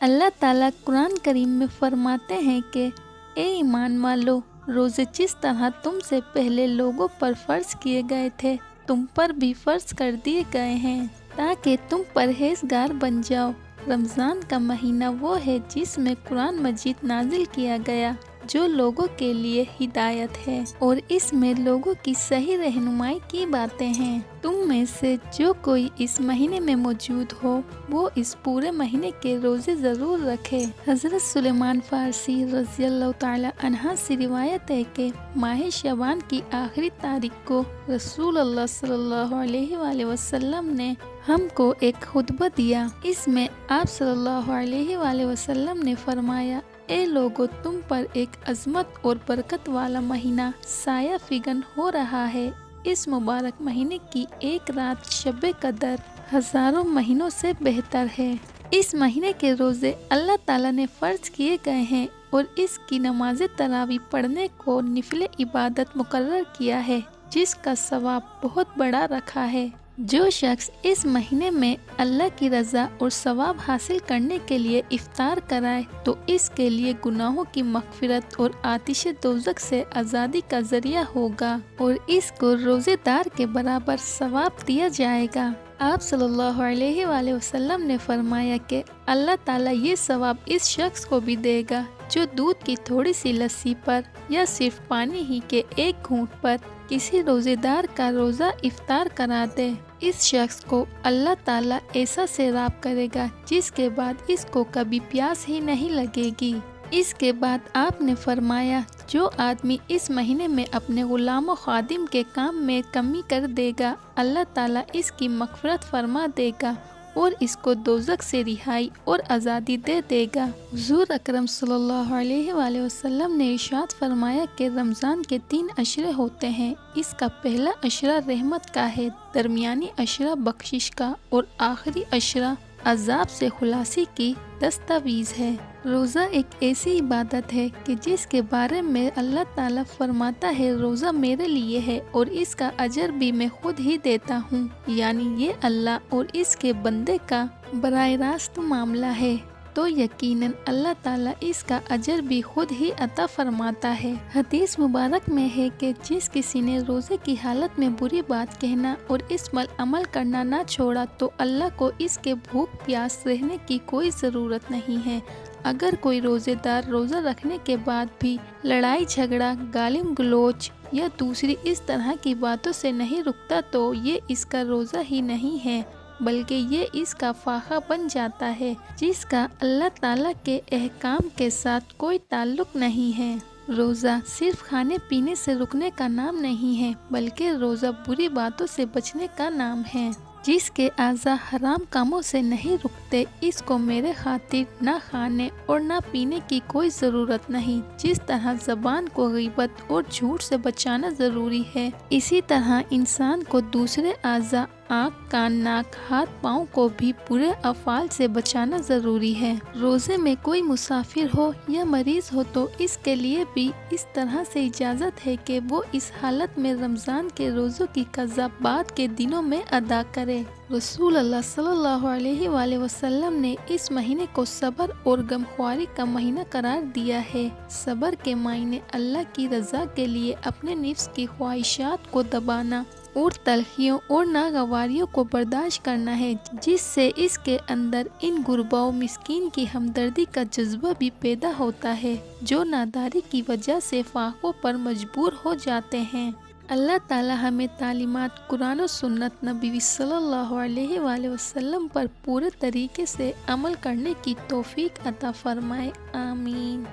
اللہ تعالیٰ قرآن کریم میں فرماتے ہیں کہ اے ایمان والو، روزے جس طرح تم سے پہلے لوگوں پر فرض کیے گئے تھے تم پر بھی فرض کر دیے گئے ہیں تاکہ تم پرہیزگار بن جاؤ۔ رمضان کا مہینہ وہ ہے جس میں قرآن مجید نازل کیا گیا جو لوگوں کے لیے ہدایت ہے، اور اس میں لوگوں کی صحیح رہنمائی کی باتیں ہیں۔ تم میں سے جو کوئی اس مہینے میں موجود ہو وہ اس پورے مہینے کے روزے ضرور رکھے۔ حضرت سلیمان فارسی رضی اللہ تعالی عنہ سے روایت ہے کہ ماہ شعبان کی آخری تاریخ کو رسول اللہ صلی اللہ علیہ وآلہ وسلم نے ہم کو ایک خطبہ دیا۔ اس میں آپ صلی اللہ علیہ وآلہ وسلم نے فرمایا، اے لوگو، تم پر ایک عظمت اور برکت والا مہینہ سایہ فگن ہو رہا ہے۔ اس مبارک مہینے کی ایک رات شب قدر ہزاروں مہینوں سے بہتر ہے۔ اس مہینے کے روزے اللہ تعالیٰ نے فرض کیے گئے ہیں اور اس کی نماز تراویح پڑھنے کو نفل عبادت مقرر کیا ہے جس کا ثواب بہت بڑا رکھا ہے۔ جو شخص اس مہینے میں اللہ کی رضا اور ثواب حاصل کرنے کے لیے افطار کرائے تو اس کے لیے گناہوں کی مغفرت اور آتش دوزخ سے آزادی کا ذریعہ ہوگا، اور اس کو روزے دار کے برابر ثواب دیا جائے گا۔ آپ صلی اللہ علیہ وآلہ وسلم نے فرمایا کہ اللہ تعالیٰ یہ ثواب اس شخص کو بھی دے گا جو دودھ کی تھوڑی سی لسی پر یا صرف پانی ہی کے ایک گھونٹ پر کسی روزے دار کا روزہ افطار کرا دے۔ اس شخص کو اللہ تعالیٰ ایسا سیراب کرے گا جس کے بعد اس کو کبھی پیاس ہی نہیں لگے گی۔ اس کے بعد آپ نے فرمایا، جو آدمی اس مہینے میں اپنے غلام و خادم کے کام میں کمی کر دے گا اللہ تعالیٰ اس کی مغفرت فرما دے گا اور اس کو دوزخ سے رہائی اور آزادی دے دے گا۔ حضور اکرم صلی اللہ علیہ وآلہ وسلم نے ارشاد فرمایا کہ رمضان کے 3 عشرے ہوتے ہیں۔ اس کا پہلا عشرہ رحمت کا ہے، درمیانی عشرہ بخشش کا اور آخری عشرہ عذاب سے خلاصی کی دستاویز ہے۔ روزہ ایک ایسی عبادت ہے کہ جس کے بارے میں اللہ تعالیٰ فرماتا ہے، روزہ میرے لیے ہے اور اس کا اجر بھی میں خود ہی دیتا ہوں، یعنی یہ اللہ اور اس کے بندے کا براہ راست معاملہ ہے تو یقیناً اللہ تعالیٰ اس کا اجر بھی خود ہی عطا فرماتا ہے۔ حدیث مبارک میں ہے کہ جس کسی نے روزے کی حالت میں بری بات کہنا اور اس پر عمل کرنا نہ چھوڑا تو اللہ کو اس کے بھوک پیاس رہنے کی کوئی ضرورت نہیں ہے۔ اگر کوئی روزے دار روزہ رکھنے کے بعد بھی لڑائی جھگڑا، گالی گلوچ یا دوسری اس طرح کی باتوں سے نہیں رکتا تو یہ اس کا روزہ ہی نہیں ہے بلکہ یہ اس کا فاقہ بن جاتا ہے جس کا اللہ تعالیٰ کے احکام کے ساتھ کوئی تعلق نہیں ہے۔ روزہ صرف کھانے پینے سے رکنے کا نام نہیں ہے بلکہ روزہ بری باتوں سے بچنے کا نام ہے۔ جس کے اعضاء حرام کاموں سے نہیں رکتے اس کو میرے خاطر نہ کھانے اور نہ پینے کی کوئی ضرورت نہیں۔ جس طرح زبان کو غیبت اور جھوٹ سے بچانا ضروری ہے، اسی طرح انسان کو دوسرے اعضاء آنکھ، کان، ناک، ہاتھ، پاؤں کو بھی برے افعال سے بچانا ضروری ہے۔ روزے میں کوئی مسافر ہو یا مریض ہو تو اس کے لیے بھی اس طرح سے اجازت ہے کہ وہ اس حالت میں رمضان کے روزوں کی قضا بعد کے دنوں میں ادا کرے۔ رسول اللہ صلی اللہ علیہ وآلہ وسلم نے اس مہینے کو صبر اور غمخواری کا مہینہ قرار دیا ہے۔ صبر کے معنی اللہ کی رضا کے لیے اپنے نفس کی خواہشات کو دبانا اور تلخیوں اور ناگواریوں کو برداشت کرنا ہے، جس سے اس کے اندر ان غربا و مسکین کی ہمدردی کا جذبہ بھی پیدا ہوتا ہے جو ناداری کی وجہ سے فاقوں پر مجبور ہو جاتے ہیں۔ اللہ تعالی ہمیں تعلیمات قرآن و سنت نبی صلی اللہ علیہ وآلہ وسلم پر پورے طریقے سے عمل کرنے کی توفیق عطا فرمائے، آمین۔